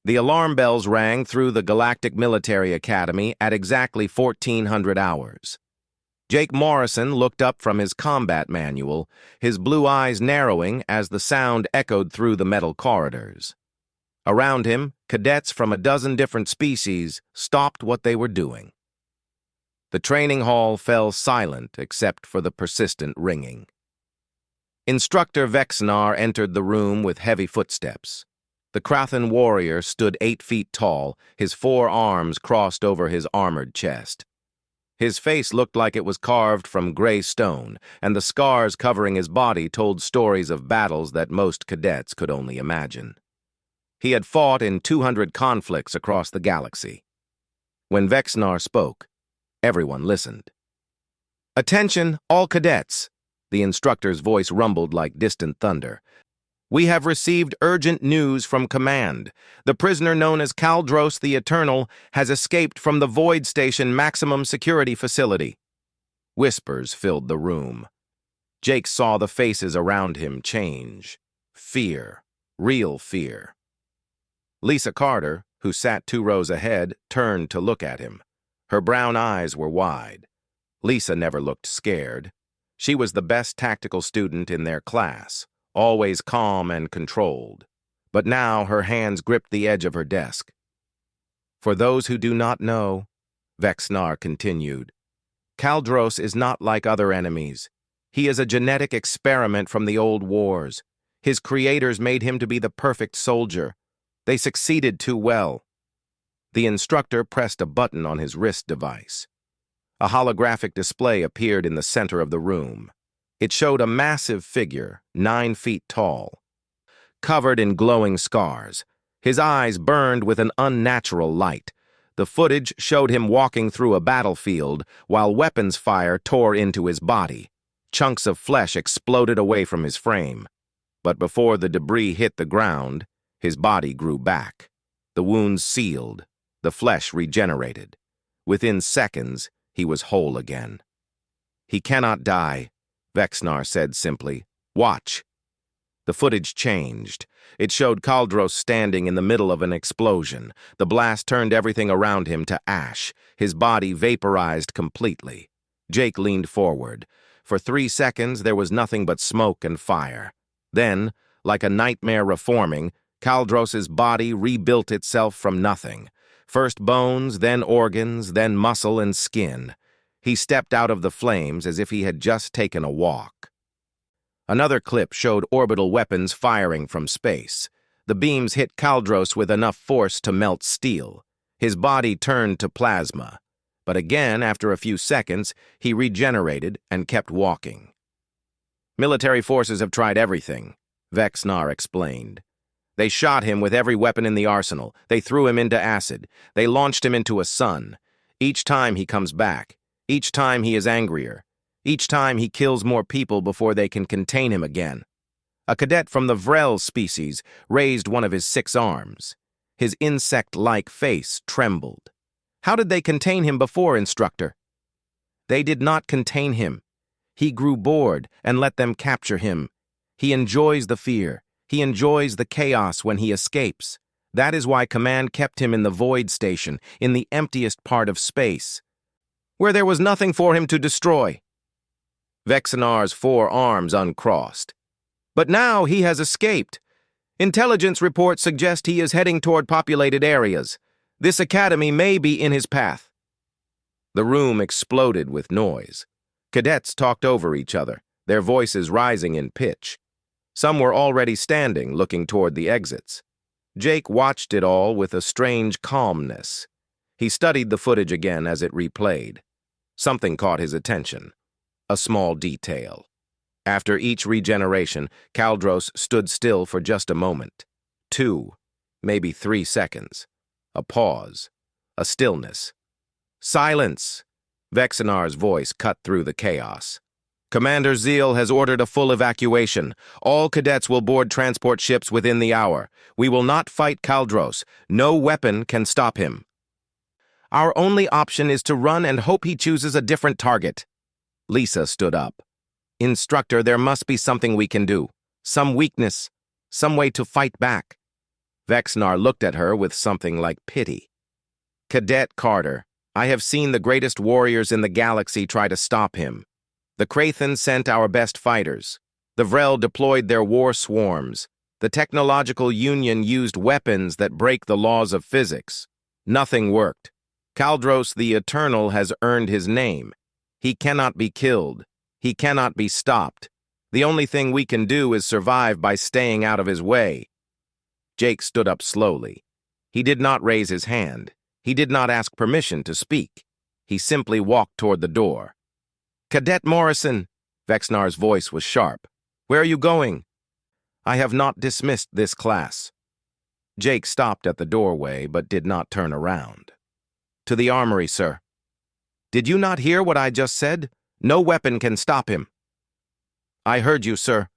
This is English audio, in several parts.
The alarm bells rang through the Galactic Military Academy at exactly 1400 hours. Jake Morrison looked up from his combat manual, his blue eyes narrowing as the sound echoed through the metal corridors. Around him, cadets from a dozen different species stopped what they were doing. The training hall fell silent except for the persistent ringing. Instructor Vexnar entered the room with heavy footsteps. The Krathan warrior stood 8 feet tall, his 4 arms crossed over his armored chest. His face looked like it was carved from gray stone, and the scars covering his body told stories of battles that most cadets could only imagine. He had fought in 200 conflicts across the galaxy. When Vexnar spoke, everyone listened. "Attention, all cadets!" The instructor's voice rumbled like distant thunder. "We have received urgent news from command. The prisoner known as Kaldros the Eternal has escaped from the Void Station maximum security facility." Whispers filled the room. Jake saw the faces around him change. Fear. Real fear. Lisa Carter, who sat 2 rows ahead, turned to look at him. Her brown eyes were wide. Lisa never looked scared. She was the best tactical student in their class, always calm and controlled. But now her hands gripped the edge of her desk. "For those who do not know," Vexnar continued, "Kaldros is not like other enemies. He is a genetic experiment from the old wars. His creators made him to be the perfect soldier. They succeeded too well." The instructor pressed a button on his wrist device. A holographic display appeared in the center of the room. It showed a massive figure, 9 feet tall, covered in glowing scars. His eyes burned with an unnatural light. The footage showed him walking through a battlefield while weapons fire tore into his body. Chunks of flesh exploded away from his frame. But before the debris hit the ground, his body grew back. The wounds sealed. The flesh regenerated. Within seconds, he was whole again. "He cannot die," Vexnar said simply. "Watch." The footage changed. It showed Kaldros standing in the middle of an explosion. The blast turned everything around him to ash. His body vaporized completely. Jake leaned forward. For 3 seconds, there was nothing but smoke and fire. Then, like a nightmare reforming, Kaldros's body rebuilt itself from nothing. First bones, then organs, then muscle and skin. He stepped out of the flames as if he had just taken a walk. Another clip showed orbital weapons firing from space. The beams hit Kaldros with enough force to melt steel. His body turned to plasma. But again, after a few seconds, he regenerated and kept walking. "Military forces have tried everything," Vexnar explained. "They shot him with every weapon in the arsenal. They threw him into acid. They launched him into a sun. Each time he comes back. Each time he is angrier. Each time he kills more people before they can contain him again." A cadet from the Vrel species raised one of his 6 arms. His insect-like face trembled. "How did they contain him before, instructor?" "They did not contain him. He grew bored and let them capture him. He enjoys the fear. He enjoys the chaos when he escapes. That is why command kept him in the Void Station, in the emptiest part of space, where there was nothing for him to destroy." Vexnar's 4 arms uncrossed. "But now he has escaped. Intelligence reports suggest he is heading toward populated areas. This academy may be in his path." The room exploded with noise. Cadets talked over each other, their voices rising in pitch. Some were already standing, looking toward the exits. Jake watched it all with a strange calmness. He studied the footage again as it replayed. Something caught his attention. A small detail. After each regeneration, Kaldros stood still for just a moment. 2, maybe 3 seconds. A pause. A stillness. "Silence!" Vexnar's voice cut through the chaos. "Commander Zeal has ordered a full evacuation. All cadets will board transport ships within the hour. We will not fight Kaldros. No weapon can stop him. Our only option is to run and hope he chooses a different target." Lisa stood up. "Instructor, there must be something we can do. Some weakness. Some way to fight back." Vexnar looked at her with something like pity. Cadet Carter, I have seen the greatest warriors in the galaxy try to stop him. The Krathens sent our best fighters. The Vrel deployed their war swarms. The Technological Union used weapons that break the laws of physics. Nothing worked. Kaldros the Eternal has earned his name. He cannot be killed. He cannot be stopped. The only thing we can do is survive by staying out of his way. Jake stood up slowly. He did not raise his hand. He did not ask permission to speak. He simply walked toward the door. Cadet Morrison! Vexnar's voice was sharp. Where are you going? I have not dismissed this class. Jake stopped at the doorway but did not turn around. To the armory, sir. Did you not hear what I just said? No weapon can stop him. I heard you, sir.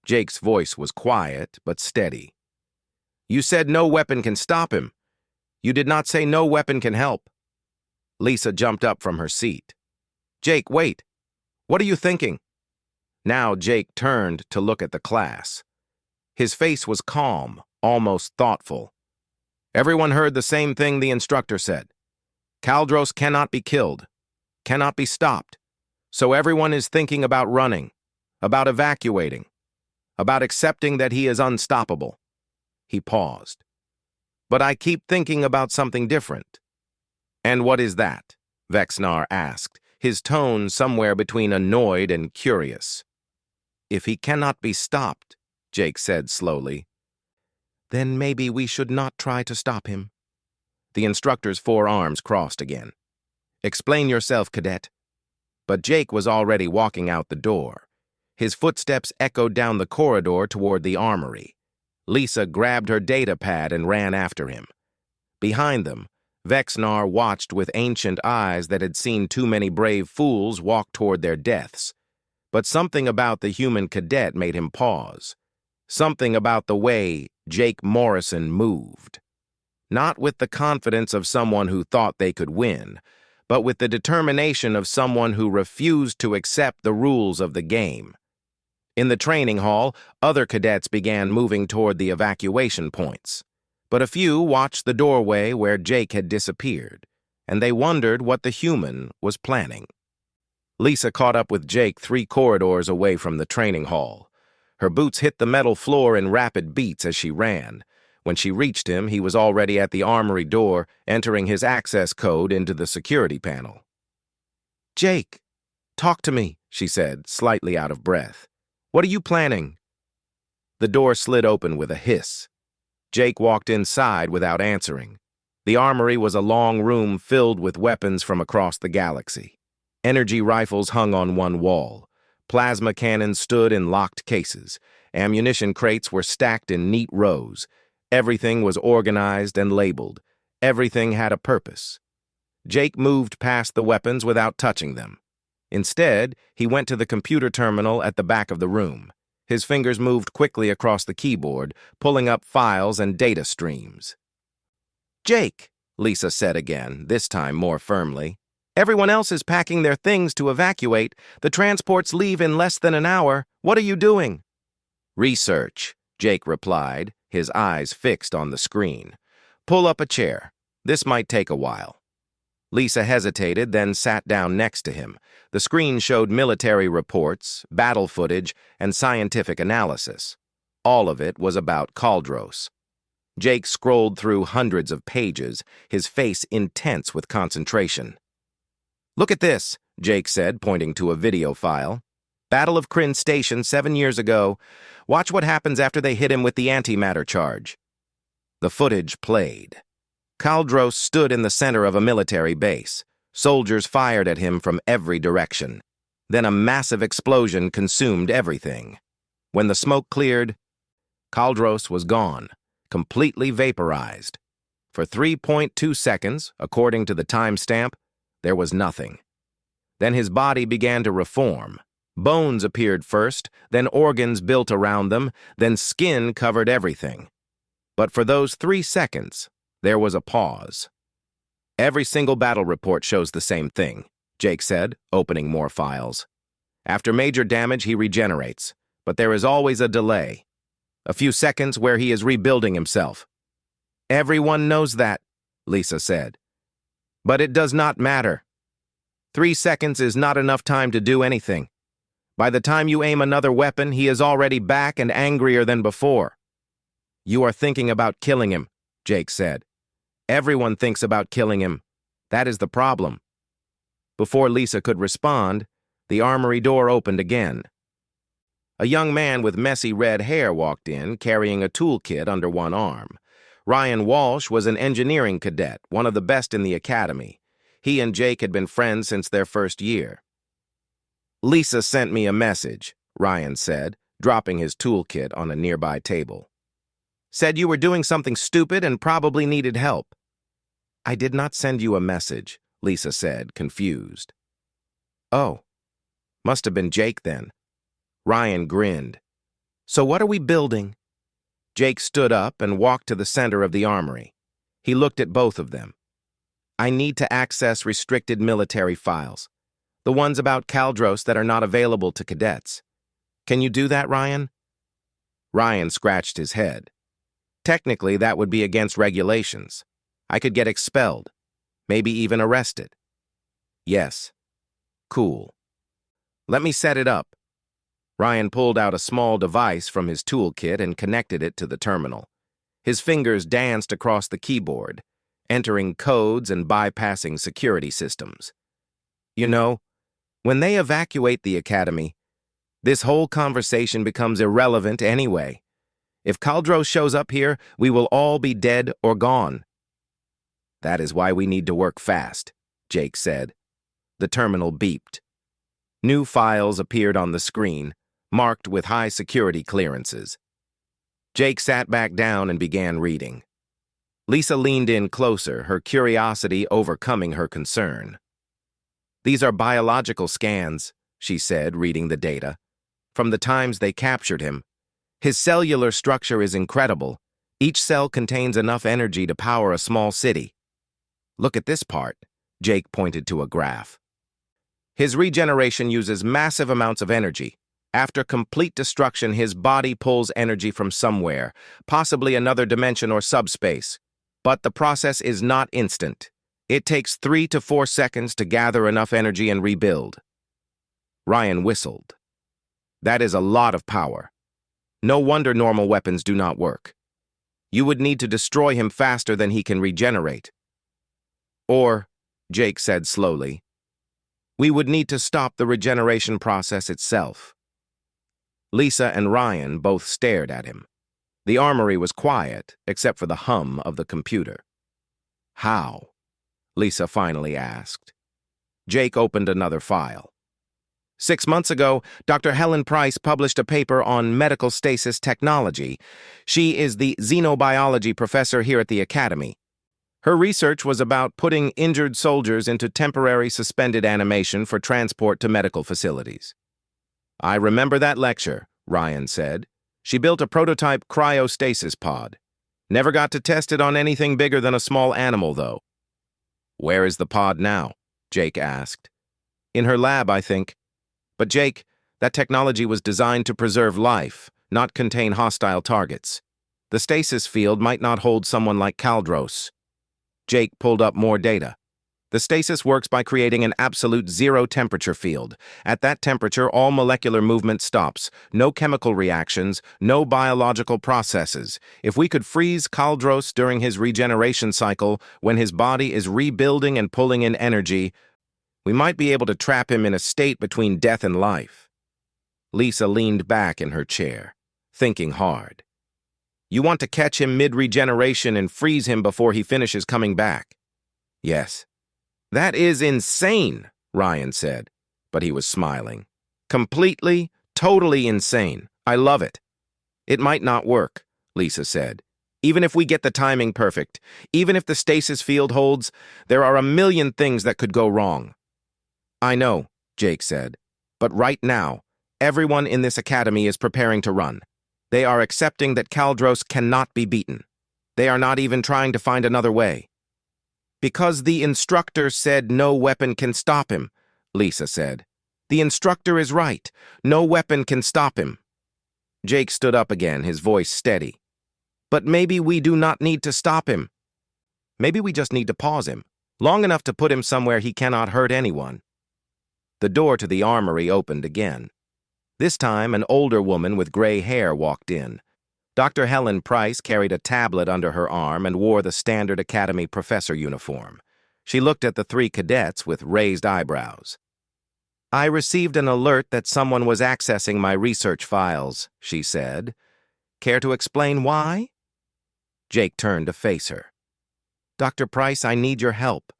Jake's voice was quiet but steady. You said no weapon can stop him. You did not say no weapon can help. Lisa jumped up from her seat. Jake, wait. What are you thinking? Now Jake turned to look at the class. His face was calm, almost thoughtful. Everyone heard the same thing the instructor said. Kaldros cannot be killed, cannot be stopped. So everyone is thinking about running, about evacuating, about accepting that he is unstoppable. He paused. But I keep thinking about something different. And what is that? Vexnar asked, his tone somewhere between annoyed and curious. If he cannot be stopped, Jake said slowly, then maybe we should not try to stop him. The instructor's forearms crossed again. Explain yourself, cadet. But Jake was already walking out the door. His footsteps echoed down the corridor toward the armory. Lisa grabbed her data pad and ran after him. Behind them, Vexnar watched with ancient eyes that had seen too many brave fools walk toward their deaths. But something about the human cadet made him pause. Something about the way Jake Morrison moved. Not with the confidence of someone who thought they could win, but with the determination of someone who refused to accept the rules of the game. In the training hall, other cadets began moving toward the evacuation points. But a few watched the doorway where Jake had disappeared, and they wondered what the human was planning. Lisa caught up with Jake 3 corridors away from the training hall. Her boots hit the metal floor in rapid beats as she ran. When she reached him, he was already at the armory door, entering his access code into the security panel. Jake, talk to me, she said, slightly out of breath. What are you planning? The door slid open with a hiss. Jake walked inside without answering. The armory was a long room filled with weapons from across the galaxy. Energy rifles hung on one wall. Plasma cannons stood in locked cases. Ammunition crates were stacked in neat rows. Everything was organized and labeled. Everything had a purpose. Jake moved past the weapons without touching them. Instead, he went to the computer terminal at the back of the room. His fingers moved quickly across the keyboard, pulling up files and data streams. Jake, Lisa said again, this time more firmly. Everyone else is packing their things to evacuate. The transports leave in less than an hour. What are you doing? Research, Jake replied, his eyes fixed on the screen. Pull up a chair. This might take a while. Lisa hesitated, then sat down next to him. The screen showed military reports, battle footage, and scientific analysis. All of it was about Kaldros. Jake scrolled through hundreds of pages, his face intense with concentration. Look at this, Jake said, pointing to a video file. Battle of Kryn Station 7 years ago. Watch what happens after they hit him with the antimatter charge. The footage played. Kaldros stood in the center of a military base. Soldiers fired at him from every direction. Then a massive explosion consumed everything. When the smoke cleared, Kaldros was gone, completely vaporized. For 3.2 seconds, according to the timestamp, there was nothing. Then his body began to reform. Bones appeared first, then organs built around them, then skin covered everything. But for those 3 seconds, there was a pause. Every single battle report shows the same thing, Jake said, opening more files. After major damage, he regenerates, but there is always a delay. A few seconds where he is rebuilding himself. Everyone knows that, Lisa said. But it does not matter. 3 seconds is not enough time to do anything. By the time you aim another weapon, he is already back and angrier than before. You are thinking about killing him, Jake said. Everyone thinks about killing him. That is the problem. Before Lisa could respond, the armory door opened again. A young man with messy red hair walked in, carrying a toolkit under one arm. Ryan Walsh was an engineering cadet, one of the best in the academy. He and Jake had been friends since their first year. Lisa sent me a message, Ryan said, dropping his toolkit on a nearby table. Said you were doing something stupid and probably needed help. I did not send you a message, Lisa said, confused. Oh, must have been Jake then. Ryan grinned. So what are we building? Jake stood up and walked to the center of the armory. He looked at both of them. I need to access restricted military files, the ones about Kaldros that are not available to cadets. Can you do that, Ryan? Ryan scratched his head. Technically, that would be against regulations. I could get expelled, maybe even arrested. Yes. Cool. Let me set it up. Ryan pulled out a small device from his toolkit and connected it to the terminal. His fingers danced across the keyboard, entering codes and bypassing security systems. You know, when they evacuate the academy, this whole conversation becomes irrelevant anyway. If Kaldros shows up here, we will all be dead or gone. That is why we need to work fast, Jake said. The terminal beeped. New files appeared on the screen, marked with high security clearances. Jake sat back down and began reading. Lisa leaned in closer, her curiosity overcoming her concern. These are biological scans, she said, reading the data. From the times they captured him. His cellular structure is incredible. Each cell contains enough energy to power a small city. Look at this part, Jake pointed to a graph. His regeneration uses massive amounts of energy. After complete destruction, his body pulls energy from somewhere, possibly another dimension or subspace. But the process is not instant. It takes 3 to 4 seconds to gather enough energy and rebuild. Ryan whistled. That is a lot of power. No wonder normal weapons do not work. You would need to destroy him faster than he can regenerate. Or, Jake said slowly, we would need to stop the regeneration process itself. Lisa and Ryan both stared at him. The armory was quiet, except for the hum of the computer. How? Lisa finally asked. Jake opened another file. 6 months ago, Dr. Helen Price published a paper on medical stasis technology. She is the xenobiology professor here at the Academy. Her research was about putting injured soldiers into temporary suspended animation for transport to medical facilities. I remember that lecture, Ryan said. She built a prototype cryostasis pod. Never got to test it on anything bigger than a small animal, though. Where is the pod now? Jake asked. In her lab, I think. But Jake, that technology was designed to preserve life, not contain hostile targets. The stasis field might not hold someone like Kaldros. Jake pulled up more data. The stasis works by creating an absolute zero temperature field. At that temperature, all molecular movement stops. No chemical reactions, no biological processes. If we could freeze Kaldros during his regeneration cycle, when his body is rebuilding and pulling in energy, we might be able to trap him in a state between death and life. Lisa leaned back in her chair, thinking hard. You want to catch him mid-regeneration and freeze him before he finishes coming back? Yes. That is insane, Ryan said, but he was smiling. Completely, totally insane. I love it. It might not work, Lisa said. Even if we get the timing perfect, even if the stasis field holds, there are a million things that could go wrong. I know, Jake said, but right now, everyone in this academy is preparing to run. They are accepting that Kaldros cannot be beaten. They are not even trying to find another way. Because the instructor said no weapon can stop him, Lisa said. The instructor is right. No weapon can stop him. Jake stood up again, his voice steady. But maybe we do not need to stop him. Maybe we just need to pause him, long enough to put him somewhere he cannot hurt anyone. The door to the armory opened again. This time, an older woman with gray hair walked in. Dr. Helen Price carried a tablet under her arm and wore the standard Academy professor uniform. She looked at the three cadets with raised eyebrows. I received an alert that someone was accessing my research files, she said. Care to explain why? Jake turned to face her. Dr. Price, I need your help.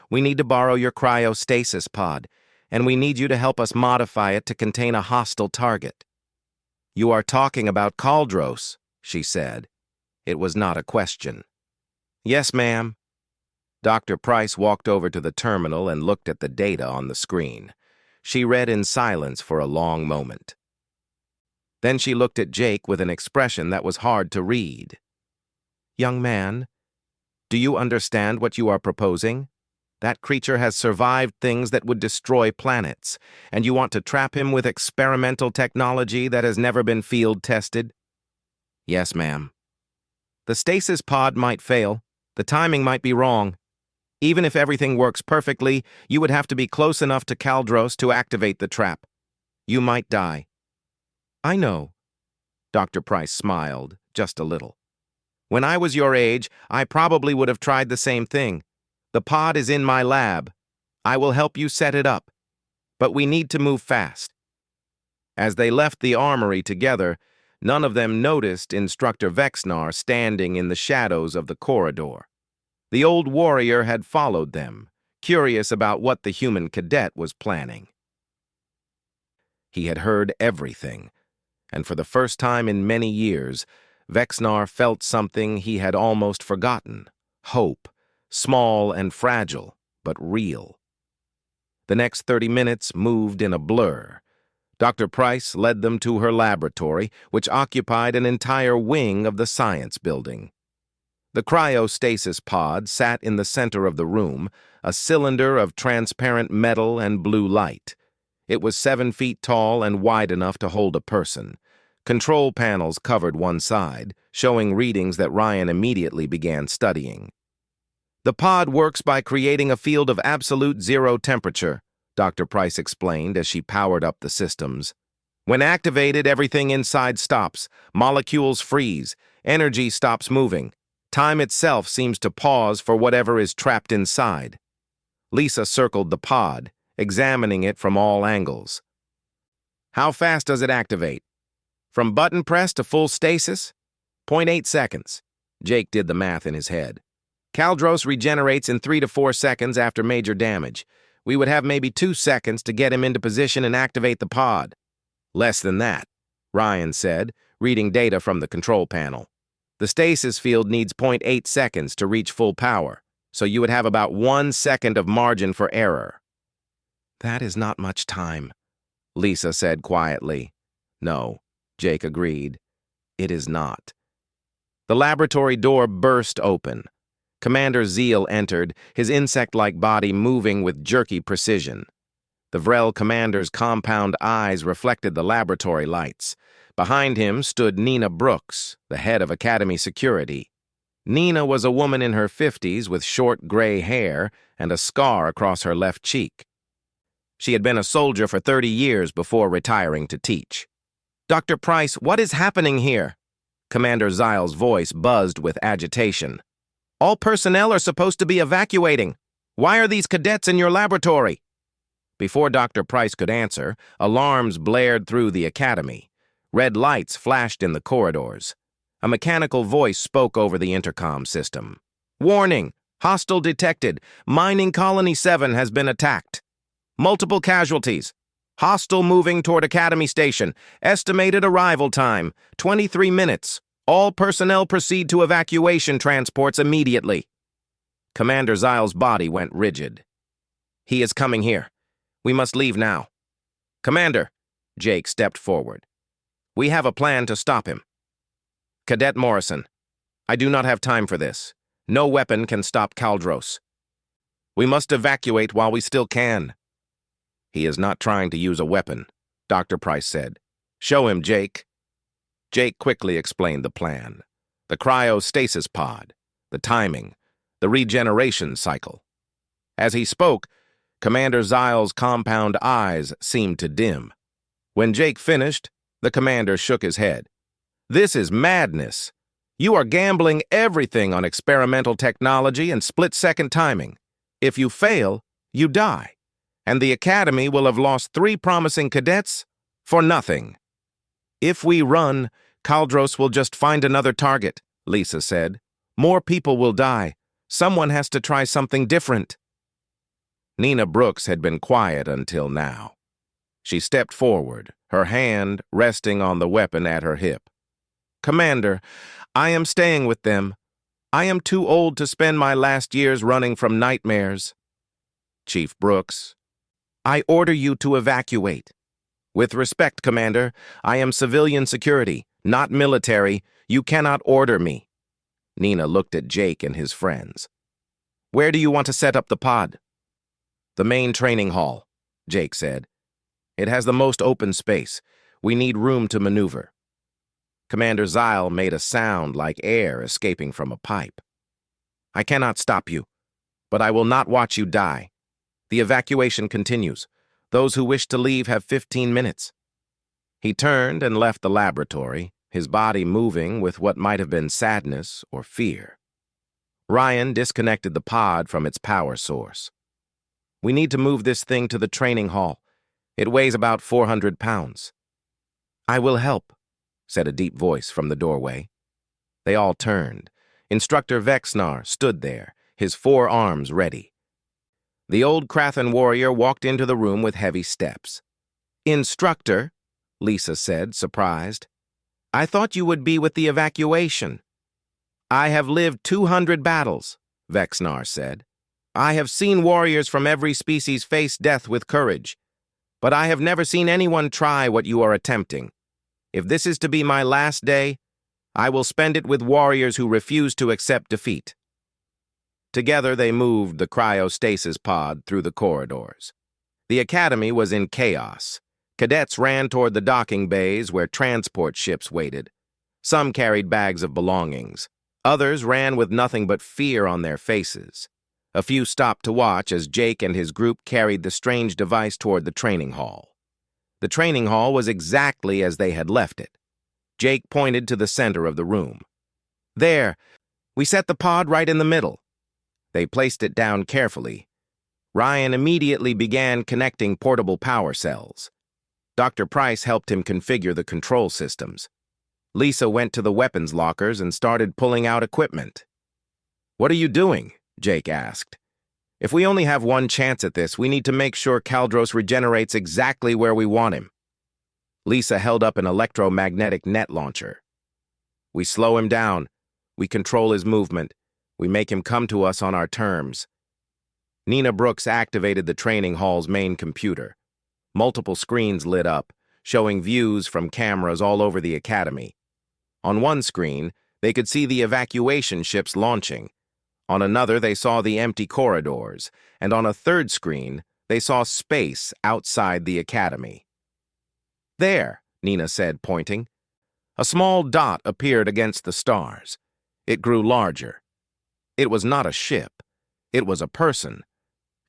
We need to borrow your cryostasis pod, and we need you to help us modify it to contain a hostile target. You are talking about Kaldros, she said. It was not a question. Yes, ma'am. Dr. Price walked over to the terminal and looked at the data on the screen. She read in silence for a long moment. Then she looked at Jake with an expression that was hard to read. Young man, do you understand what you are proposing? That creature has survived things that would destroy planets, and you want to trap him with experimental technology that has never been field-tested? Yes, ma'am. The stasis pod might fail. The timing might be wrong. Even if everything works perfectly, you would have to be close enough to Kaldros to activate the trap. You might die. I know. Dr. Price smiled, just a little. When I was your age, I probably would have tried the same thing. The pod is in my lab. I will help you set it up. But we need to move fast. As they left the armory together, none of them noticed Instructor Vexnar standing in the shadows of the corridor. The old warrior had followed them, curious about what the human cadet was planning. He had heard everything, and for the first time in many years, Vexnar felt something he had almost forgotten: hope, small and fragile, but real. The next 30 minutes moved in a blur. Dr. Price led them to her laboratory, which occupied an entire wing of the science building. The cryostasis pod sat in the center of the room, a cylinder of transparent metal and blue light. It was 7 feet tall and wide enough to hold a person. Control panels covered one side, showing readings that Ryan immediately began studying. The pod works by creating a field of absolute zero temperature, Dr. Price explained as she powered up the systems. When activated, everything inside stops. Molecules freeze. Energy stops moving. Time itself seems to pause for whatever is trapped inside. Lisa circled the pod, examining it from all angles. How fast does it activate? From button press to full stasis? 0.8 seconds. Jake did the math in his head. Kaldros regenerates in 3 to 4 seconds after major damage. We would have maybe 2 seconds to get him into position and activate the pod. Less than that, Ryan said, reading data from the control panel. The stasis field needs 0.8 seconds to reach full power, so you would have about 1 second of margin for error. That is not much time, Lisa said quietly. No, Jake agreed. It is not. The laboratory door burst open. Commander Zeal entered, his insect-like body moving with jerky precision. The Vrel commander's compound eyes reflected the laboratory lights. Behind him stood Nina Brooks, the head of Academy Security. Nina was a woman in her 50s with short gray hair and a scar across her left cheek. She had been a soldier for 30 years before retiring to teach. Dr. Price, what is happening here? Commander Zeil's voice buzzed with agitation. All personnel are supposed to be evacuating. Why are these cadets in your laboratory? Before Dr. Price could answer, alarms blared through the academy. Red lights flashed in the corridors. A mechanical voice spoke over the intercom system. Warning! Hostile detected. Mining Colony 7 has been attacked. Multiple casualties. Hostile moving toward Academy Station. Estimated arrival time, 23 minutes. All personnel proceed to evacuation transports immediately. Commander Zeil's body went rigid. He is coming here. We must leave now. Commander, Jake stepped forward. We have a plan to stop him. Cadet Morrison, I do not have time for this. No weapon can stop Kaldros. We must evacuate while we still can. He is not trying to use a weapon, Dr. Price said. Show him, Jake. Jake quickly explained the plan. The cryostasis pod, the timing, the regeneration cycle. As he spoke, Commander Zyle's compound eyes seemed to dim. When Jake finished, the commander shook his head. "This is madness. You are gambling everything on experimental technology and split-second timing. If you fail, you die, and the Academy will have lost 3 promising cadets for nothing." "If we run, Kaldros will just find another target," Lisa said. "More people will die. Someone has to try something different." Nina Brooks had been quiet until now. She stepped forward, her hand resting on the weapon at her hip. "Commander, I am staying with them. I am too old to spend my last years running from nightmares." "Chief Brooks, I order you to evacuate." "With respect, Commander, I am civilian security, not military. You cannot order me." Nina looked at Jake and his friends. "Where do you want to set up the pod?" "The main training hall," Jake said. "It has the most open space. We need room to maneuver." Commander Zyle made a sound like air escaping from a pipe. "I cannot stop you, but I will not watch you die. The evacuation continues. Those who wish to leave have 15 minutes. He turned and left the laboratory, his body moving with what might have been sadness or fear. Ryan disconnected the pod from its power source. "We need to move this thing to the training hall. It weighs about 400 pounds. "I will help," said a deep voice from the doorway. They all turned. Instructor Vexnar stood there, his 4 arms ready. The old Krathan warrior walked into the room with heavy steps. "Instructor," Lisa said, surprised. "I thought you would be with the evacuation." "I have lived 200 battles," Vexnar said. "I have seen warriors from every species face death with courage. But I have never seen anyone try what you are attempting. If this is to be my last day, I will spend it with warriors who refuse to accept defeat." Together they moved the cryostasis pod through the corridors. The Academy was in chaos. Cadets ran toward the docking bays where transport ships waited. Some carried bags of belongings. Others ran with nothing but fear on their faces. A few stopped to watch as Jake and his group carried the strange device toward the training hall. The training hall was exactly as they had left it. Jake pointed to the center of the room. "There, we set the pod right in the middle." They placed it down carefully. Ryan immediately began connecting portable power cells. Dr. Price helped him configure the control systems. Lisa went to the weapons lockers and started pulling out equipment. "What are you doing?" Jake asked. "If we only have one chance at this, we need to make sure Kaldros regenerates exactly where we want him." Lisa held up an electromagnetic net launcher. "We slow him down. We control his movement. We make him come to us on our terms." Nina Brooks activated the training hall's main computer. Multiple screens lit up, showing views from cameras all over the Academy. On one screen, they could see the evacuation ships launching. On another, they saw the empty corridors, and on a third screen, they saw space outside the Academy. "There," Nina said, pointing. A small dot appeared against the stars. It grew larger. It was not a ship. It was a person.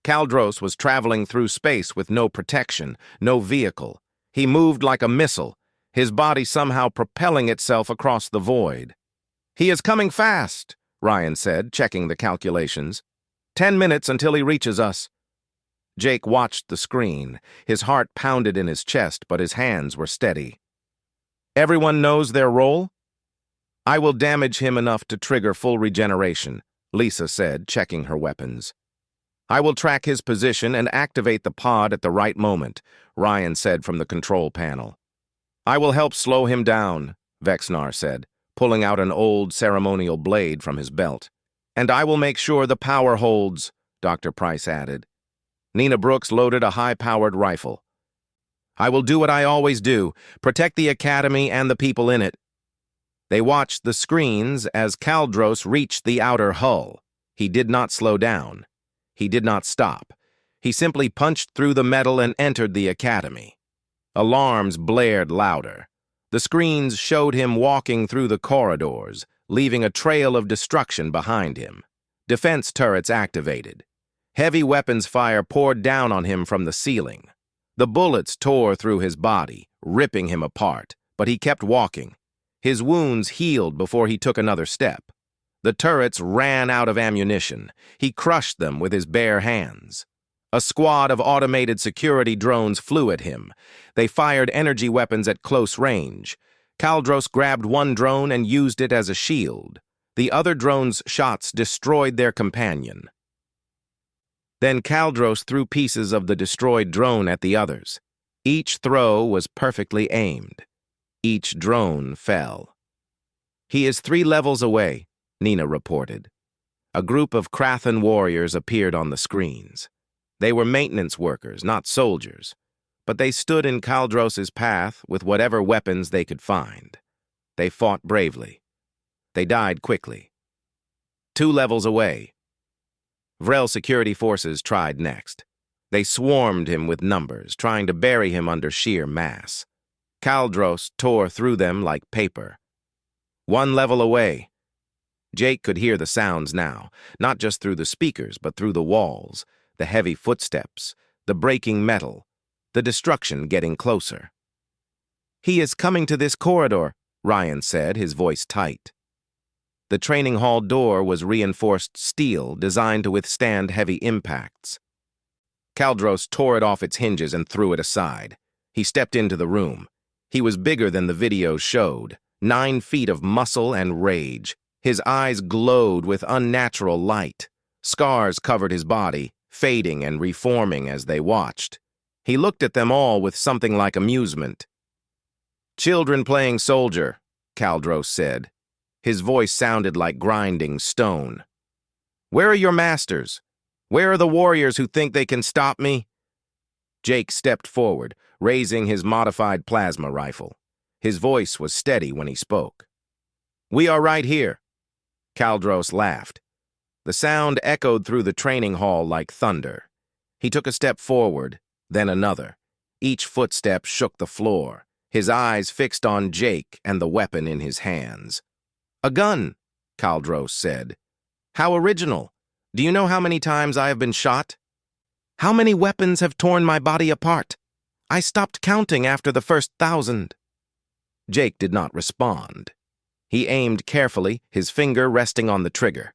Kaldros was traveling through space with no protection, no vehicle. He moved like a missile, his body somehow propelling itself across the void. "He is coming fast," Ryan said, checking the calculations. 10 minutes until he reaches us." Jake watched the screen. His heart pounded in his chest, but his hands were steady. "Everyone knows their role?" "I will damage him enough to trigger full regeneration," Lisa said, checking her weapons. "I will track his position and activate the pod at the right moment," Ryan said from the control panel. "I will help slow him down," Vexnar said, pulling out an old ceremonial blade from his belt. "And I will make sure the power holds," Dr. Price added. Nina Brooks loaded a high-powered rifle. "I will do what I always do, protect the Academy and the people in it." They watched the screens as Kaldros reached the outer hull. He did not slow down. He did not stop. He simply punched through the metal and entered the Academy. Alarms blared louder. The screens showed him walking through the corridors, leaving a trail of destruction behind him. Defense turrets activated. Heavy weapons fire poured down on him from the ceiling. The bullets tore through his body, ripping him apart, but he kept walking. His wounds healed before he took another step. The turrets ran out of ammunition. He crushed them with his bare hands. A squad of automated security drones flew at him. They fired energy weapons at close range. Kaldros grabbed one drone and used it as a shield. The other drone's shots destroyed their companion. Then Kaldros threw pieces of the destroyed drone at the others. Each throw was perfectly aimed. Each drone fell. "He is 3 levels away," Nina reported. A group of Krathan warriors appeared on the screens. They were maintenance workers, not soldiers, but they stood in Kaldros's path with whatever weapons they could find. They fought bravely. They died quickly. 2 levels away. Vrel security forces tried next. They swarmed him with numbers, trying to bury him under sheer mass. Kaldros tore through them like paper. 1 level away. Jake could hear the sounds now, not just through the speakers, but through the walls, the heavy footsteps, the breaking metal, the destruction getting closer. "He is coming to this corridor," Ryan said, his voice tight. The training hall door was reinforced steel designed to withstand heavy impacts. Kaldros tore it off its hinges and threw it aside. He stepped into the room. He was bigger than the videos showed, 9 feet of muscle and rage. His eyes glowed with unnatural light. Scars covered his body, fading and reforming as they watched. He looked at them all with something like amusement. "Children playing soldier," Kaldros said. His voice sounded like grinding stone. "Where are your masters? Where are the warriors who think they can stop me?" Jake stepped forward, raising his modified plasma rifle. His voice was steady when he spoke. "We are right here." Kaldros laughed. The sound echoed through the training hall like thunder. He took a step forward, then another. Each footstep shook the floor, his eyes fixed on Jake and the weapon in his hands. "A gun," Kaldros said. "How original. Do you know how many times I have been shot? How many weapons have torn my body apart? I stopped counting after the first 1,000. Jake did not respond. He aimed carefully, his finger resting on the trigger.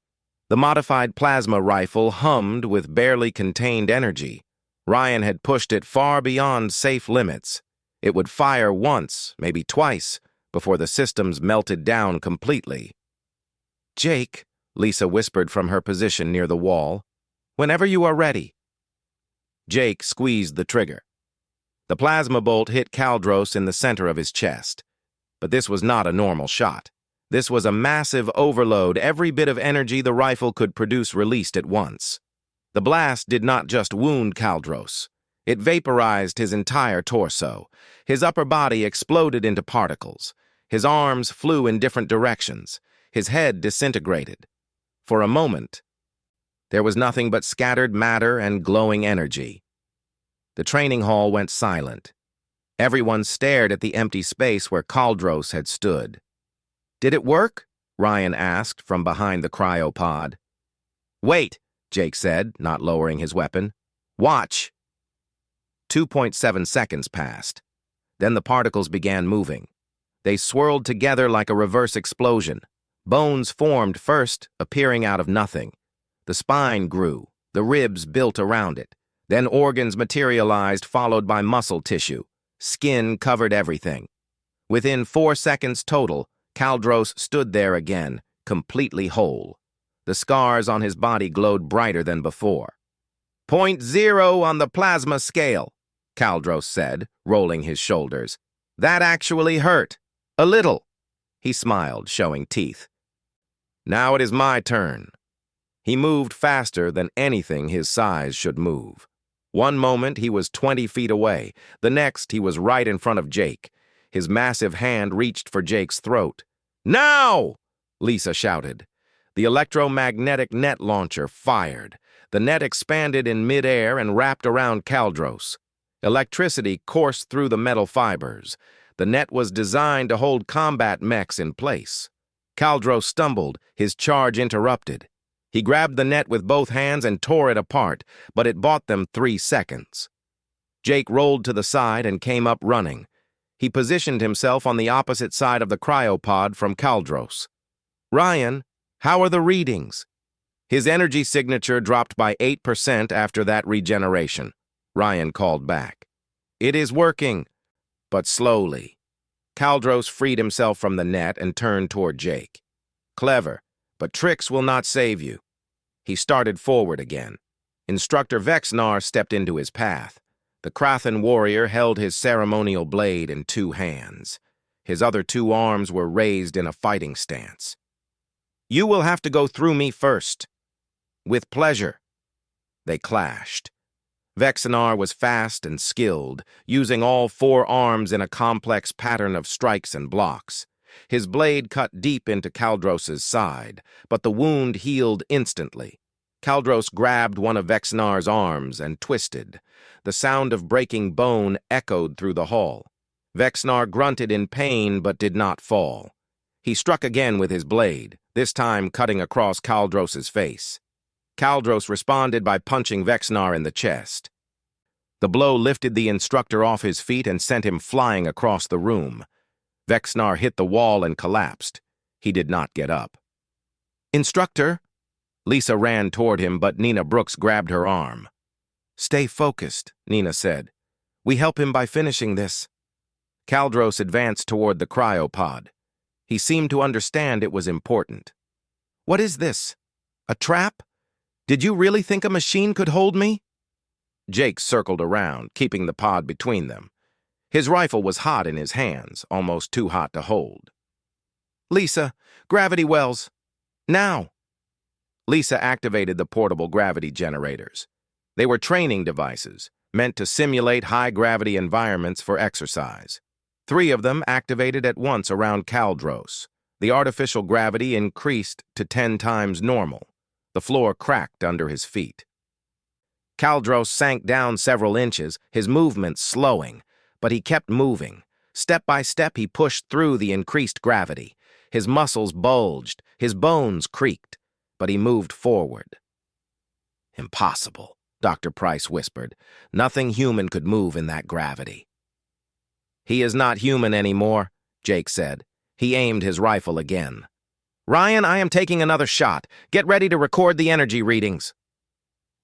The modified plasma rifle hummed with barely contained energy. Ryan had pushed it far beyond safe limits. It would fire once, maybe twice, before the systems melted down completely. "Jake," Lisa whispered from her position near the wall, "whenever you are ready." Jake squeezed the trigger. The plasma bolt hit Kaldros in the center of his chest. But this was not a normal shot. This was a massive overload, every bit of energy the rifle could produce released at once. The blast did not just wound Kaldros. It vaporized his entire torso. His upper body exploded into particles. His arms flew in different directions. His head disintegrated. For a moment, there was nothing but scattered matter and glowing energy. The training hall went silent. Everyone stared at the empty space where Kaldros had stood. "Did it work?" Ryan asked from behind the cryopod. "Wait," Jake said, not lowering his weapon. "Watch." 2.7 seconds passed. Then the particles began moving. They swirled together like a reverse explosion. Bones formed first, appearing out of nothing. The spine grew, the ribs built around it. Then organs materialized, followed by muscle tissue. Skin covered everything. Within 4 seconds total, Kaldros stood there again, completely whole. The scars on his body glowed brighter than before. ".0 on the plasma scale," Kaldros said, rolling his shoulders. "That actually hurt. A little." He smiled, showing teeth. "Now it is my turn." He moved faster than anything his size should move. One moment he was 20 feet away. The next he was right in front of Jake. His massive hand reached for Jake's throat. "Now!" Lisa shouted. The electromagnetic net launcher fired. The net expanded in midair and wrapped around Kaldros. Electricity coursed through the metal fibers. The net was designed to hold combat mechs in place. Kaldros stumbled, his charge interrupted. He grabbed the net with both hands and tore it apart, but it bought them 3 seconds. Jake rolled to the side and came up running. He positioned himself on the opposite side of the cryopod from Kaldros. "Ryan, how are the readings?" His energy signature dropped by 8% after that regeneration. Ryan called back. "It is working, but slowly." Kaldros freed himself from the net and turned toward Jake. "Clever, but tricks will not save you." He started forward again. Instructor Vexnar stepped into his path. The Krathan warrior held his ceremonial blade in 2 hands. His other 2 arms were raised in a fighting stance. "You will have to go through me first." "With pleasure." They clashed. Vexnar was fast and skilled, using all 4 arms in a complex pattern of strikes and blocks. His blade cut deep into Kaldros's side, but the wound healed instantly. Kaldros grabbed one of Vexnar's arms and twisted. The sound of breaking bone echoed through the hall. Vexnar grunted in pain but did not fall. He struck again with his blade, this time cutting across Kaldros's face. Kaldros responded by punching Vexnar in the chest. The blow lifted the instructor off his feet and sent him flying across the room. Vexnar hit the wall and collapsed. He did not get up. "Instructor!" Lisa ran toward him, but Nina Brooks grabbed her arm. "Stay focused," Nina said. "We help him by finishing this." Kaldros advanced toward the cryopod. He seemed to understand it was important. "What is this? A trap? Did you really think a machine could hold me?" Jake circled around, keeping the pod between them. His rifle was hot in his hands, almost too hot to hold. "Lisa, gravity wells. Now!" Lisa activated the portable gravity generators. They were training devices, meant to simulate high-gravity environments for exercise. 3 of them activated at once around Kaldros. The artificial gravity increased to 10 times normal. The floor cracked under his feet. Kaldros sank down several inches, his movements slowing, but he kept moving. Step by step, he pushed through the increased gravity. His muscles bulged, his bones creaked, but he moved forward. "Impossible," Dr. Price whispered. "Nothing human could move in that gravity." "He is not human anymore," Jake said. He aimed his rifle again. "Ryan, I am taking another shot. Get ready to record the energy readings."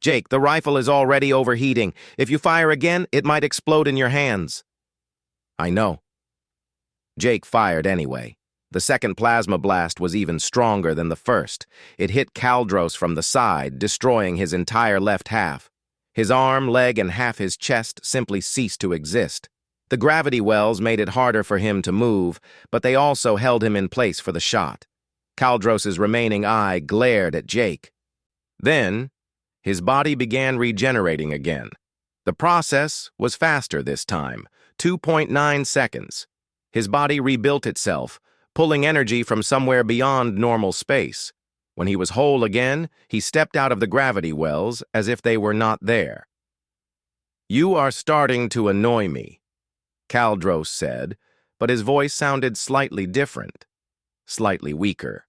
"Jake, the rifle is already overheating. If you fire again, it might explode in your hands." "I know." Jake fired anyway. The second plasma blast was even stronger than the first. It hit Kaldros from the side, destroying his entire left half. His arm, leg, and half his chest simply ceased to exist. The gravity wells made it harder for him to move, but they also held him in place for the shot. Kaldros's remaining eye glared at Jake. Then, his body began regenerating again. The process was faster this time, 2.9 seconds. His body rebuilt itself, pulling energy from somewhere beyond normal space. When he was whole again, he stepped out of the gravity wells as if they were not there. "You are starting to annoy me," Kaldros said, but his voice sounded slightly different, slightly weaker.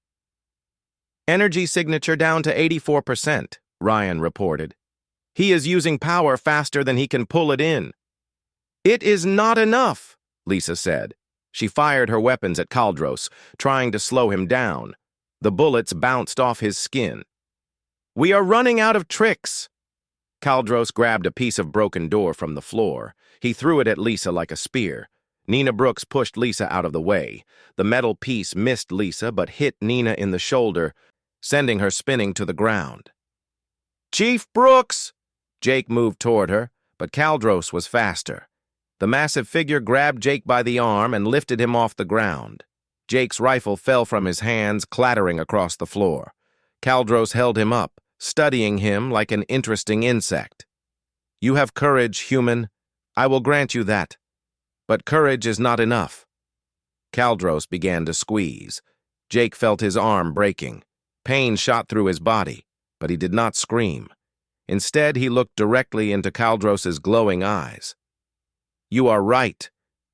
"Energy signature down to 84%, Ryan reported. "He is using power faster than he can pull it in." "It is not enough," Lisa said. She fired her weapons at Kaldros, trying to slow him down. The bullets bounced off his skin. "We are running out of tricks." Kaldros grabbed a piece of broken door from the floor. He threw it at Lisa like a spear. Nina Brooks pushed Lisa out of the way. The metal piece missed Lisa but hit Nina in the shoulder, sending her spinning to the ground. "Chief Brooks!" Jake moved toward her, but Kaldros was faster. The massive figure grabbed Jake by the arm and lifted him off the ground. Jake's rifle fell from his hands, clattering across the floor. Kaldros held him up, studying him like an interesting insect. "You have courage, human. I will grant you that. But courage is not enough." Kaldros began to squeeze. Jake felt his arm breaking. Pain shot through his body, but he did not scream. Instead, he looked directly into Kaldros's glowing eyes. "You are right,"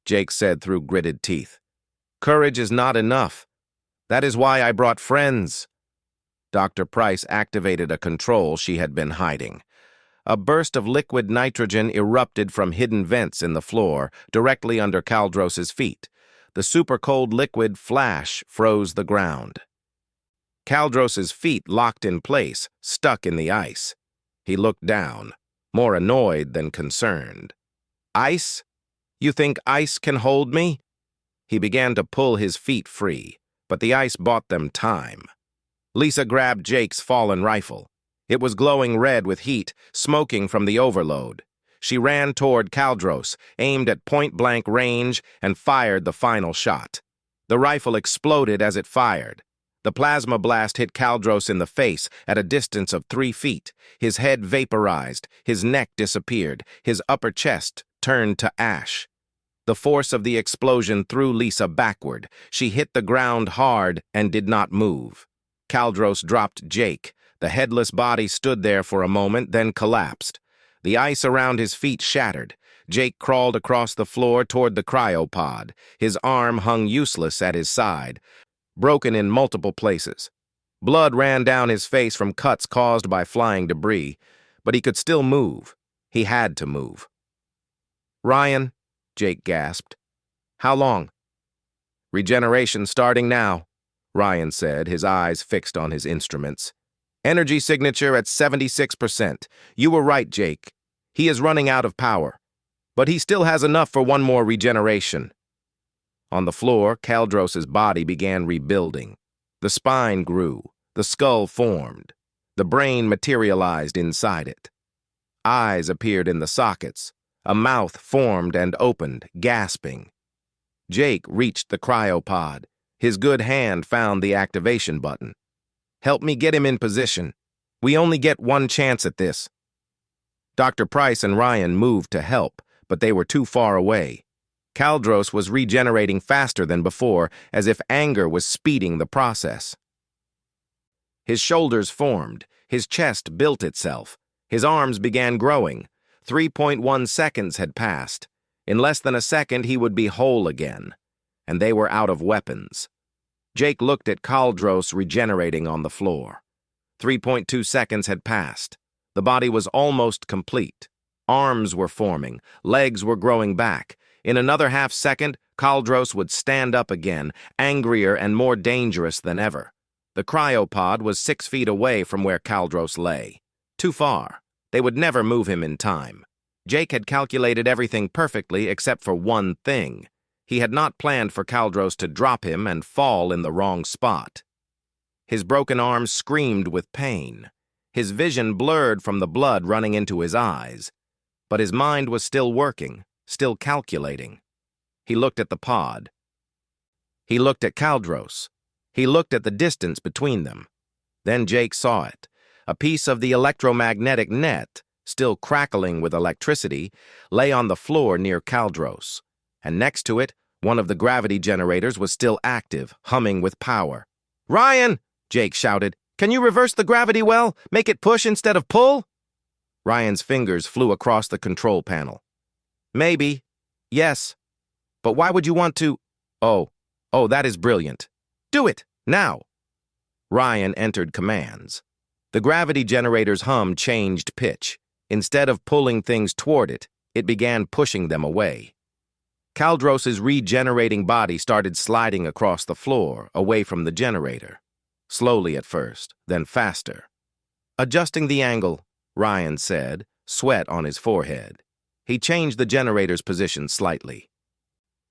Jake said through gritted teeth. "Courage is not enough. That is why I brought friends." Dr. Price activated a control she had been hiding. A burst of liquid nitrogen erupted from hidden vents in the floor, directly under Kaldros's feet. The super-cold liquid flash froze the ground. Kaldros's feet locked in place, stuck in the ice. He looked down, more annoyed than concerned. "Ice? You think ice can hold me?" He began to pull his feet free, but the ice bought them time. Lisa grabbed Jake's fallen rifle. It was glowing red with heat, smoking from the overload. She ran toward Kaldros, aimed at point-blank range, and fired the final shot. The rifle exploded as it fired. The plasma blast hit Kaldros in the face at a distance of 3 feet. His head vaporized, his neck disappeared, his upper chest turned to ash. The force of the explosion threw Lisa backward. She hit the ground hard and did not move. Kaldros dropped Jake. The headless body stood there for a moment, then collapsed. The ice around his feet shattered. Jake crawled across the floor toward the cryopod. His arm hung useless at his side, broken in multiple places. Blood ran down his face from cuts caused by flying debris, but he could still move. He had to move. "Ryan," Jake gasped. "How long?" "Regeneration starting now," Ryan said, his eyes fixed on his instruments. "Energy signature at 76%. You were right, Jake. He is running out of power. But he still has enough for one more regeneration." On the floor, Kaldros's body began rebuilding. The spine grew. The skull formed. The brain materialized inside it. Eyes appeared in the sockets. A mouth formed and opened, gasping. Jake reached the cryopod. His good hand found the activation button. "Help me get him in position. We only get one chance at this." Dr. Price and Ryan moved to help, but they were too far away. Kaldros was regenerating faster than before, as if anger was speeding the process. His shoulders formed. His chest built itself. His arms began growing. 3.1 seconds had passed. In less than a second, he would be whole again. And they were out of weapons. Jake looked at Kaldros regenerating on the floor. 3.2 seconds had passed. The body was almost complete. Arms were forming. Legs were growing back. In another half-second, Kaldros would stand up again, angrier and more dangerous than ever. The cryopod was 6 feet away from where Kaldros lay. Too far. They would never move him in time. Jake had calculated everything perfectly except for one thing. He had not planned for Kaldros to drop him and fall in the wrong spot. His broken arms screamed with pain. His vision blurred from the blood running into his eyes. But his mind was still working, still calculating. He looked at the pod. He looked at Kaldros. He looked at the distance between them. Then Jake saw it. A piece of the electromagnetic net, still crackling with electricity, lay on the floor near Kaldros. And next to it, one of the gravity generators was still active, humming with power. "Ryan!" Jake shouted. "Can you reverse the gravity well? Make it push instead of pull?" Ryan's fingers flew across the control panel. "Maybe. Yes. But why would you want to—" Oh, that is brilliant. "Do it, now." Ryan entered commands. The gravity generator's hum changed pitch. Instead of pulling things toward it, it began pushing them away. Kaldros's regenerating body started sliding across the floor, away from the generator. Slowly at first, then faster. "Adjusting the angle," Ryan said, sweat on his forehead. He changed the generator's position slightly.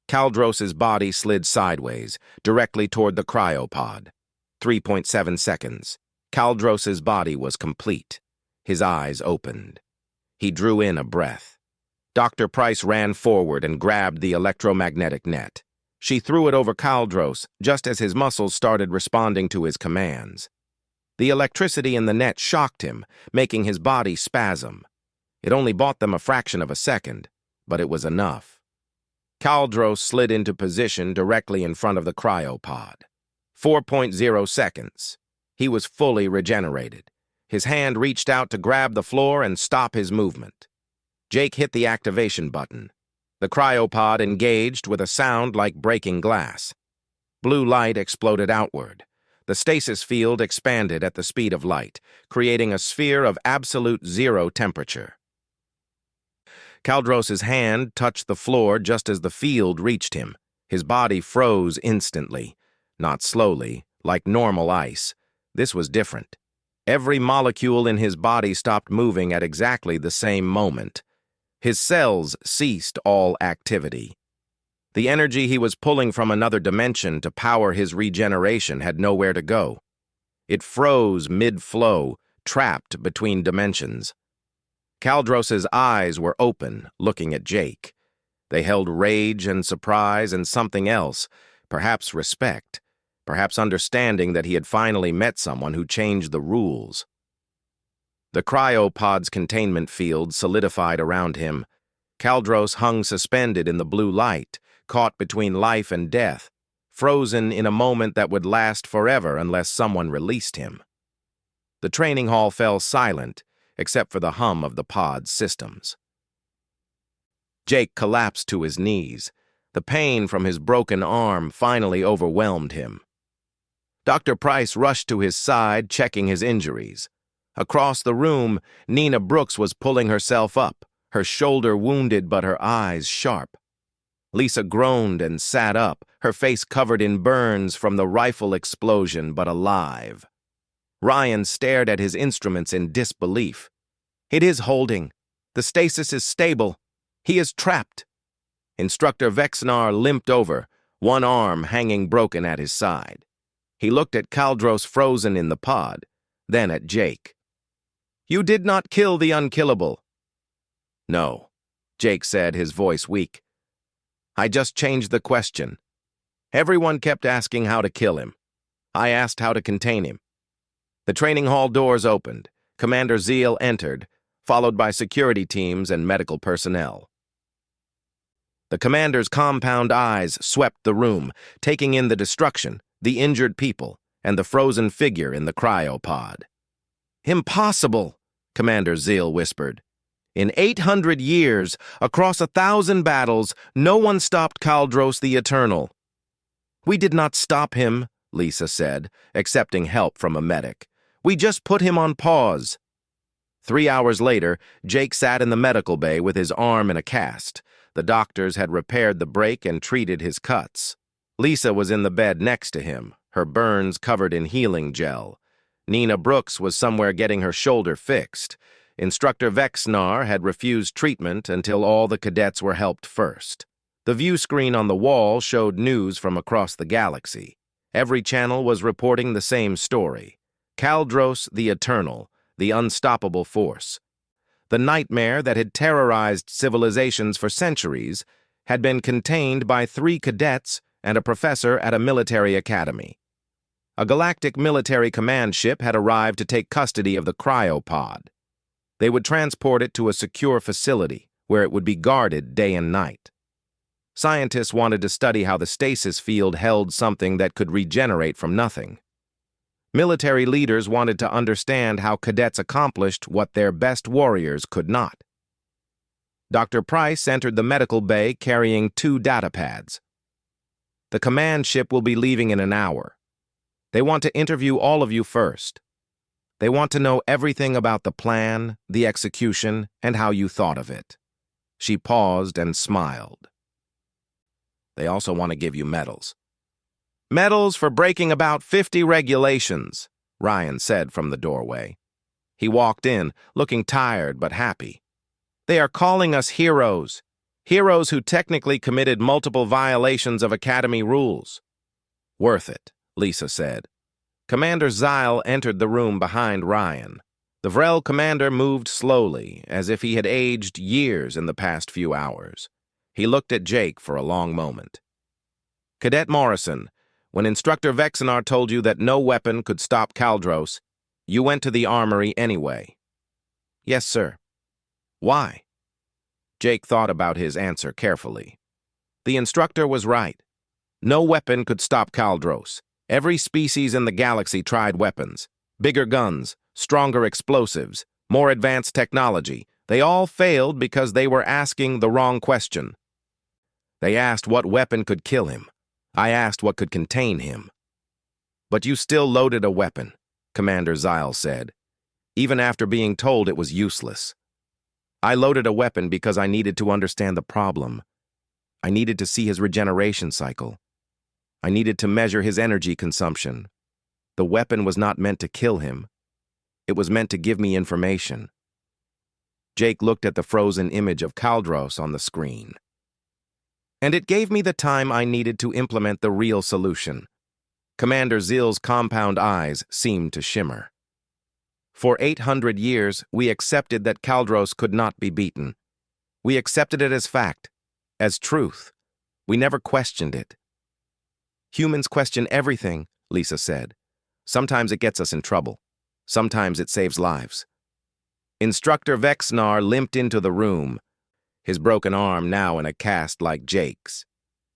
Kaldros's body slid sideways, directly toward the cryopod. 3.7 seconds. Kaldros's body was complete. His eyes opened. He drew in a breath. Dr. Price ran forward and grabbed the electromagnetic net. She threw it over Kaldros just as his muscles started responding to his commands. The electricity in the net shocked him, making his body spasm. It only bought them a fraction of a second, but it was enough. Kaldros slid into position directly in front of the cryopod. 4.0 seconds. He was fully regenerated. His hand reached out to grab the floor and stop his movement. Jake hit the activation button. The cryopod engaged with a sound like breaking glass. Blue light exploded outward. The stasis field expanded at the speed of light, creating a sphere of absolute zero temperature. Kaldros's hand touched the floor just as the field reached him. His body froze instantly. Not slowly, like normal ice. This was different. Every molecule in his body stopped moving at exactly the same moment. His cells ceased all activity. The energy he was pulling from another dimension to power his regeneration had nowhere to go. It froze mid-flow, trapped between dimensions. Kaldros's eyes were open, looking at Jake. They held rage and surprise and something else, perhaps respect, perhaps understanding that he had finally met someone who changed the rules. The cryopod's containment field solidified around him. Kaldros hung suspended in the blue light, caught between life and death, frozen in a moment that would last forever unless someone released him. The training hall fell silent, except for the hum of the pod's systems. Jake collapsed to his knees. The pain from his broken arm finally overwhelmed him. Dr. Price rushed to his side, checking his injuries. Across the room, Nina Brooks was pulling herself up, her shoulder wounded but her eyes sharp. Lisa groaned and sat up, her face covered in burns from the rifle explosion but alive. Ryan stared at his instruments in disbelief. "It is holding. The stasis is stable. He is trapped." Instructor Vexnar limped over, one arm hanging broken at his side. He looked at Kaldros frozen in the pod, then at Jake. "You did not kill the unkillable." "No," Jake said, his voice weak. "I just changed the question. Everyone kept asking how to kill him. I asked how to contain him." The training hall doors opened. Commander Zeal entered, followed by security teams and medical personnel. The commander's compound eyes swept the room, taking in the destruction, the injured people, and the frozen figure in the cryopod. "Impossible," Commander Zeal whispered. "In 800 years, across 1,000 battles, no one stopped Kaldros the Eternal." "We did not stop him," Lisa said, accepting help from a medic. "We just put him on pause." 3 hours later, Jake sat in the medical bay with his arm in a cast. The doctors had repaired the break and treated his cuts. Lisa was in the bed next to him, her burns covered in healing gel. Nina Brooks was somewhere getting her shoulder fixed. Instructor Vexnar had refused treatment until all the cadets were helped first. The view screen on the wall showed news from across the galaxy. Every channel was reporting the same story. Kaldros the Eternal, the unstoppable force. The nightmare that had terrorized civilizations for centuries had been contained by 3 cadets and a professor at a military academy. A galactic military command ship had arrived to take custody of the cryopod. They would transport it to a secure facility where it would be guarded day and night. Scientists wanted to study how the stasis field held something that could regenerate from nothing. Military leaders wanted to understand how cadets accomplished what their best warriors could not. Dr. Price entered the medical bay carrying 2 data pads. "The command ship will be leaving in an hour. They want to interview all of you first. They want to know everything about the plan, the execution, and how you thought of it." She paused and smiled. "They also want to give you medals." "Medals for breaking about 50 regulations," Ryan said from the doorway. He walked in, looking tired but happy. "They are calling us heroes. Heroes who technically committed multiple violations of Academy rules." "Worth it," Lisa said. Commander Zeil entered the room behind Ryan. The Vrel commander moved slowly, as if he had aged years in the past few hours. He looked at Jake for a long moment. "Cadet Morrison, when Instructor Vexnar told you that no weapon could stop Kaldros, you went to the armory anyway." "Yes, sir." "Why?" Jake thought about his answer carefully. The instructor was right. No weapon could stop Kaldros. Every species in the galaxy tried weapons. Bigger guns, stronger explosives, more advanced technology. They all failed because they were asking the wrong question. They asked what weapon could kill him. I asked what could contain him. But you still loaded a weapon, Commander Zyle said, even after being told it was useless. I loaded a weapon because I needed to understand the problem. I needed to see his regeneration cycle. I needed to measure his energy consumption. The weapon was not meant to kill him. It was meant to give me information. Jake looked at the frozen image of Kaldros on the screen. And it gave me the time I needed to implement the real solution. Commander Zill's compound eyes seemed to shimmer. For 800 years, we accepted that Kaldros could not be beaten. We accepted it as fact, as truth. We never questioned it. Humans question everything, Lisa said. Sometimes it gets us in trouble. Sometimes it saves lives. Instructor Vexnar limped into the room, his broken arm now in a cast like Jake's.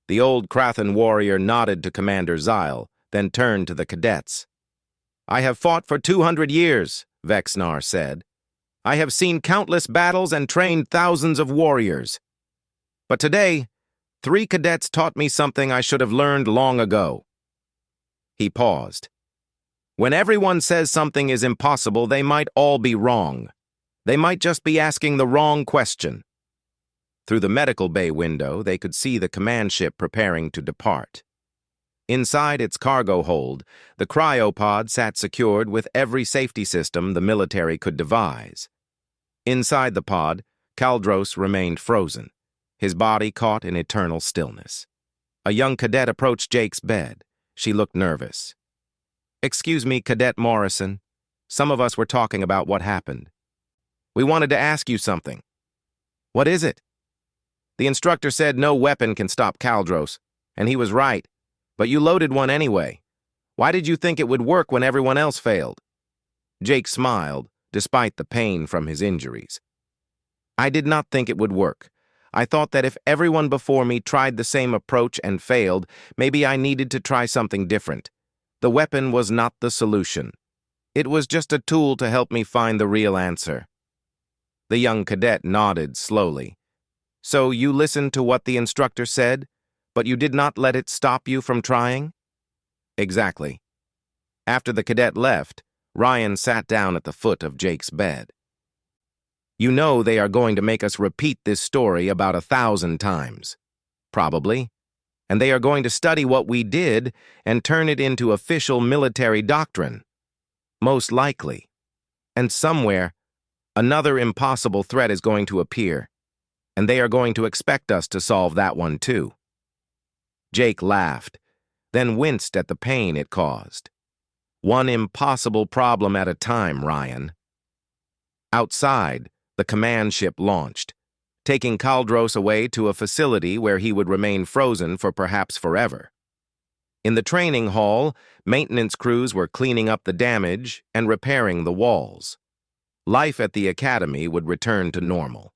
The old Krathan warrior nodded to Commander Zyle, then turned to the cadets. I have fought for 200 years, Vexnar said. I have seen countless battles and trained thousands of warriors. But today, 3 cadets taught me something I should have learned long ago. He paused. When everyone says something is impossible, they might all be wrong. They might just be asking the wrong question. Through the medical bay window, they could see the command ship preparing to depart. Inside its cargo hold, the cryopod sat secured with every safety system the military could devise. Inside the pod, Kaldros remained frozen, his body caught in eternal stillness. A young cadet approached Jake's bed. She looked nervous. Excuse me, Cadet Morrison. Some of us were talking about what happened. We wanted to ask you something. What is it? The instructor said no weapon can stop Kaldros, and he was right. But you loaded one anyway. Why did you think it would work when everyone else failed? Jake smiled, despite the pain from his injuries. I did not think it would work. I thought that if everyone before me tried the same approach and failed, maybe I needed to try something different. The weapon was not the solution. It was just a tool to help me find the real answer. The young cadet nodded slowly. So you listened to what the instructor said? But you did not let it stop you from trying? Exactly. After the cadet left, Ryan sat down at the foot of Jake's bed. You know they are going to make us repeat this story about 1,000 times. Probably. And they are going to study what we did and turn it into official military doctrine. Most likely. And somewhere, another impossible threat is going to appear. And they are going to expect us to solve that one too. Jake laughed, then winced at the pain it caused. One impossible problem at a time, Ryan. Outside, the command ship launched, taking Kaldros away to a facility where he would remain frozen for perhaps forever. In the training hall, maintenance crews were cleaning up the damage and repairing the walls. Life at the academy would return to normal.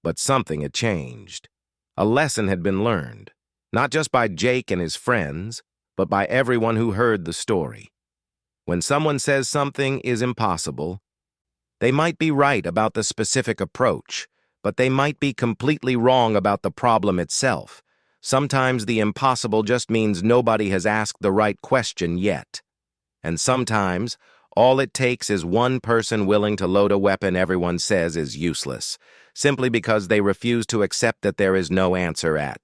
But something had changed. A lesson had been learned. Not just by Jake and his friends, but by everyone who heard the story. When someone says something is impossible, they might be right about the specific approach, but they might be completely wrong about the problem itself. Sometimes the impossible just means nobody has asked the right question yet. And sometimes, all it takes is one person willing to load a weapon everyone says is useless, simply because they refuse to accept that there is no answer at.